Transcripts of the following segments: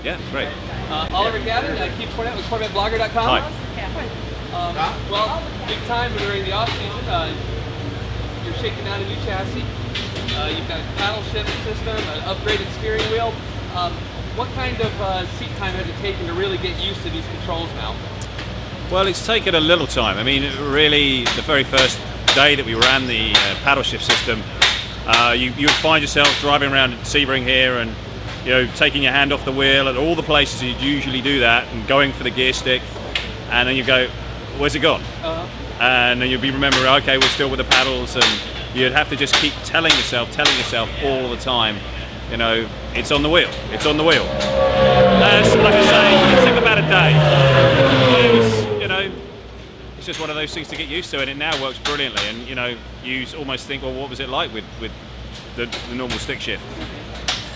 Yeah, great. Oliver Gavin, Keith Cornett with CorvetteBlogger.com. Hi. Well, big time during the off-season. You're shaking out a new chassis. You've got a paddle shift system, an upgraded steering wheel. What kind of seat time has it taken to really get used to these controls now? Well, it's taken a little time. I mean, really, the very first day that we ran the paddle shift system, you would find yourself driving around Sebring here and taking your hand off the wheel at all the places you'd usually do that and going for the gear stick, and then you go, where's it gone? And then you'd be remembering, okay, we're still with the paddles, and you'd have to just keep telling yourself all the time, it's on the wheel, it's on the wheel. Like I say, it took about a day. It's just one of those things to get used to, and it now works brilliantly. And you almost think, well, what was it like with the normal stick shift?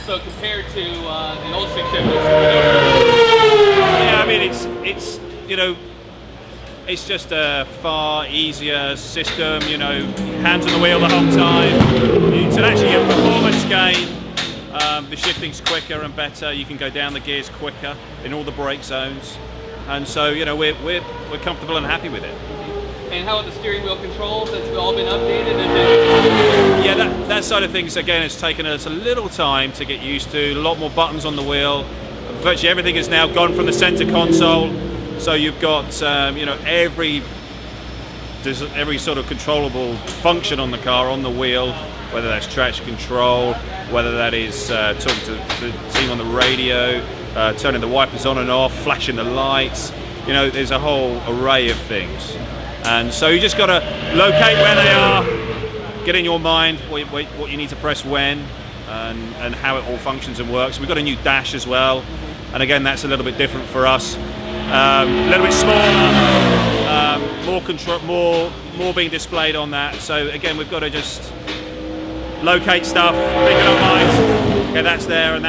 So compared to the old stick shift, yeah, I mean it's just a far easier system. Hands on the wheel the whole time. It's actually a performance gain. The shifting's quicker and better. You can go down the gears quicker in all the brake zones. And so, we're comfortable and happy with it. And how about the steering wheel controls? That's all been updated? Yeah, that side of things, again, it's taken us a little time to get used to. A lot more buttons on the wheel. Virtually everything has now gone from the center console. So you've got, every sort of controllable function on the car, on the wheel, whether that's traction control, whether that is talking to the team on the radio, turning the wipers on and off, flashing the lights. There's a whole array of things. And so you just got to locate where they are, get in your mind what you need to press when, and how it all functions and works. We've got a new dash as well, and again, that's a little bit different for us. A little bit smaller, more control, more being displayed on that. So again, we've got to just locate stuff, make it our minds. Okay, that's there, and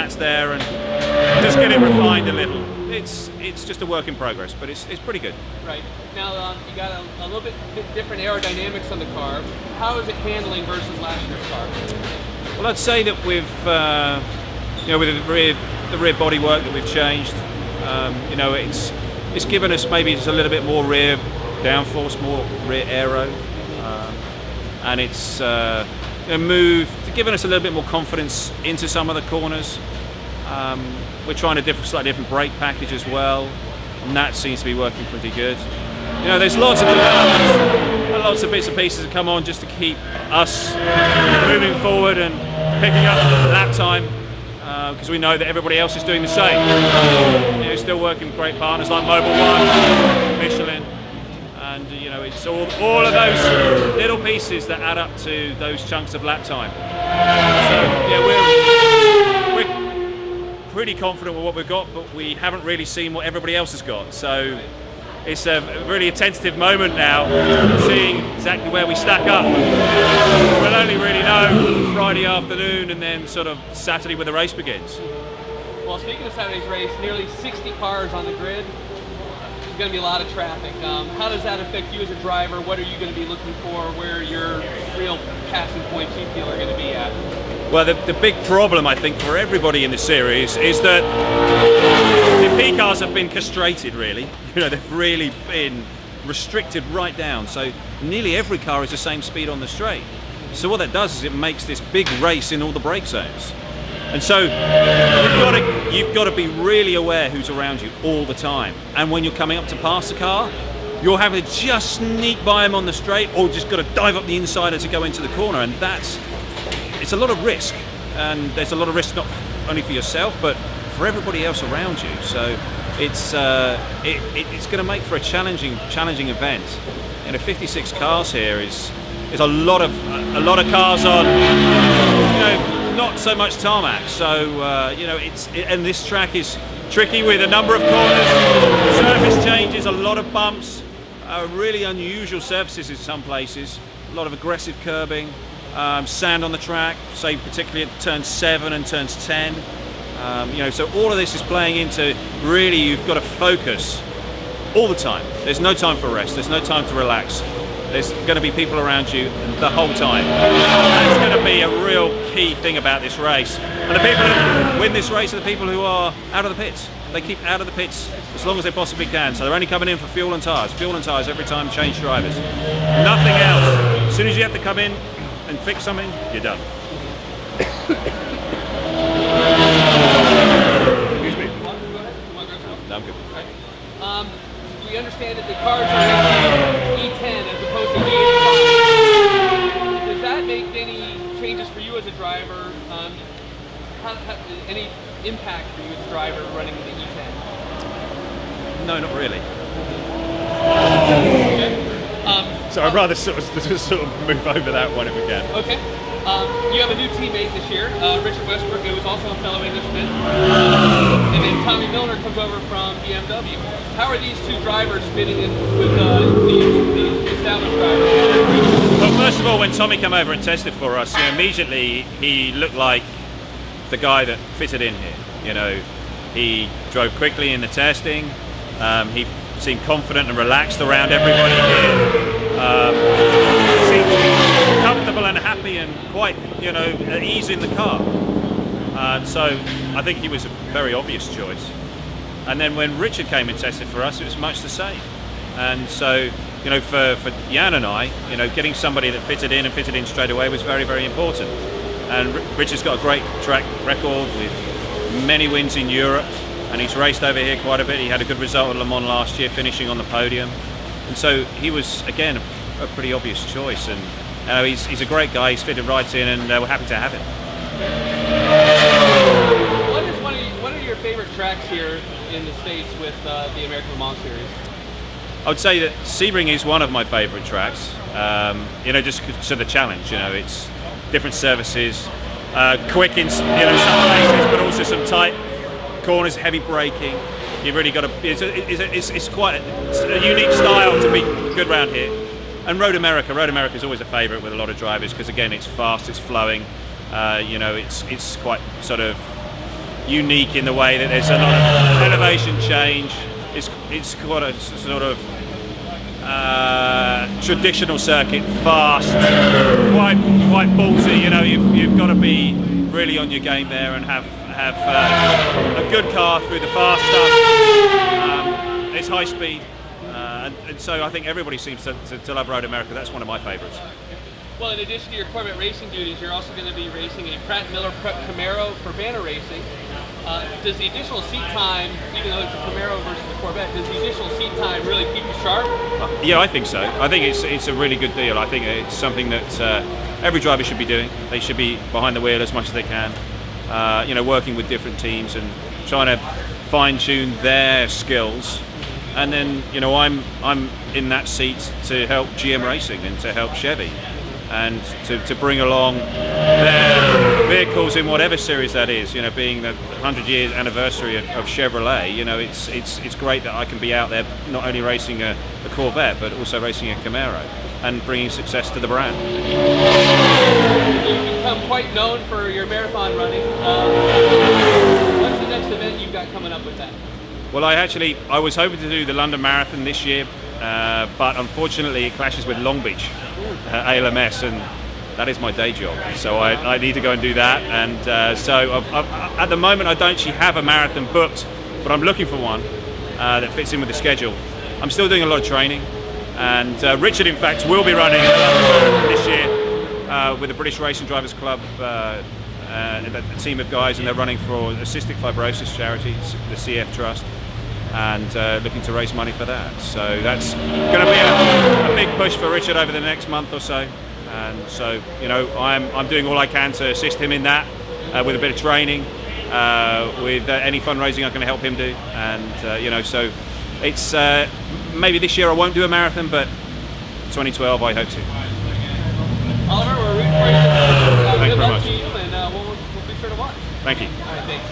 just get it refined a little. It's just a work in progress, but it's pretty good. Right. Now you got a little bit different aerodynamics on the car. How is it handling versus last year's car? Well, I'd say that with the rear body work that we've changed, it's given us maybe just a little bit more rear downforce, more rear aero, and it's given us a little bit more confidence into some of the corners. We're trying a slightly different brake package as well, and that seems to be working pretty good. There's lots of developments, and lots of bits and pieces that come on just to keep us moving forward and picking up lap time, because we know that everybody else is doing the same. Still working with great partners like Mobil 1, Michelin, and it's all of those little pieces that add up to those chunks of lap time. So yeah, we're pretty confident with what we've got, but we haven't really seen what everybody else has got. So it's really a tentative moment now, seeing exactly where we stack up. We'll only really know Friday afternoon and then sort of Saturday when the race begins. Well, speaking of Saturday's race, nearly 60 cars on the grid. There's going to be a lot of traffic. How does that affect you as a driver? What are you going to be looking for? Where are your real passing points you feel are going to be at? Well, the big problem, I think, for everybody in the series is that the P cars have been castrated, really. They've really been restricted right down. So nearly every car is the same speed on the straight. So what that does is it makes this big race in all the brake zones. And so you've got to be really aware who's around you all the time. And when you're coming up to pass the car, you're having to just sneak by them on the straight, or just got to dive up the insider to go into the corner, and it's a lot of risk, and there's a lot of risk not only for yourself but for everybody else around you. So it's going to make for a challenging event. 56 cars here is a lot of cars on not so much tarmac. So and this track is tricky with a number of corners, surface changes, a lot of bumps, really unusual surfaces in some places, a lot of aggressive curbing. Sand on the track, say particularly at turns 7 and turns 10. So all of this is playing into, really, you've got to focus all the time. There's no time for rest, there's no time to relax. There's going to be people around you the whole time. That's going to be a real key thing about this race. And the people who win this race are the people who are out of the pits. They keep out of the pits as long as they possibly can. So they're only coming in for fuel and tyres. Fuel and tyres every time, change drivers. Nothing else. As soon as you have to come in and fix something, you're done. Excuse me. No, I'm good. We understand that the cars are E10 as opposed to E85. Does that make any changes for you as a driver? Any impact for you as a driver running the E10? No, not really. Okay. So I'd rather sort of move over that one if we can. Okay. You have a new teammate this year, Richard Westbrook, who is also a fellow Englishman. And then Tommy Milner comes over from BMW. How are these two drivers fitting in with the established drivers? Well, first of all, when Tommy came over and tested for us, immediately he looked like the guy that fitted in here. You know, he drove quickly in the testing. He seemed confident and relaxed around everybody here. Seemed to be comfortable and happy and quite, you know, at ease in the car. So I think he was a very obvious choice. And then when Richard came and tested for us, it was much the same. And so, you know, for Jan and I, you know, getting somebody that fitted in straight away was very, very important. And Richard's got a great track record with many wins in Europe, and he's raced over here quite a bit. He had a good result at Le Mans last year, finishing on the podium. And so he was, again, a pretty obvious choice. And he's a great guy, he's fitted right in, and we're happy to have him. What are your favorite tracks here in the States with the American Le Mans Series? I would say that Sebring is one of my favourite tracks. You know, just to the challenge. You know, it's different surfaces, quick in some places, but also some tight corners, heavy braking. You've really got to. It's quite a unique style to be good around here. And Road America is always a favourite with a lot of drivers because again, it's fast, it's flowing. You know, it's quite sort of unique in the way that there's a lot of elevation change. It's quite a sort of traditional circuit, fast, quite ballsy. You know, you've got to be really on your game there and have a good car through the fast stuff. It's high speed, and so I think everybody seems to love Road America. That's one of my favourites. Well, in addition to your Corvette Racing duties, you're also going to be racing a Pratt & Miller Camaro for Banner Racing. Does the additional seat time, even though it's a Camaro versus the Corvette, does the additional seat time really keep you sharp? Yeah, I think so. I think it's a really good deal. I think it's something that every driver should be doing. They should be behind the wheel as much as they can. You know, working with different teams and trying to fine-tune their skills. And then, you know, I'm in that seat to help GM Racing and to help Chevy, and to bring along their vehicles in whatever series that is. You know, being the 100-year anniversary of Chevrolet, you know, it's great that I can be out there not only racing a Corvette but also racing a Camaro and bringing success to the brand. You've become quite known for your marathon running. What's the next event you've got coming up with that? Well, I was hoping to do the London Marathon this year, but unfortunately it clashes with Long Beach ALMS, and that is my day job. So I need to go and do that. And so at the moment I don't actually have a marathon booked, but I'm looking for one that fits in with the schedule. I'm still doing a lot of training, and Richard, in fact, will be running this year with the British Racing Drivers Club. A team of guys, and they're running for a cystic fibrosis charity, the CF Trust, and looking to raise money for that. So that's going to be a big push for Richard over the next month or so. And so, you know, I'm doing all I can to assist him in that with a bit of training, with any fundraising I can help him do. And you know, so it's maybe this year I won't do a marathon, but 2012 I hope to. Oliver, we're rooting for you. Thank you very much. And we'll be sure to watch. Thank you. All right, thanks.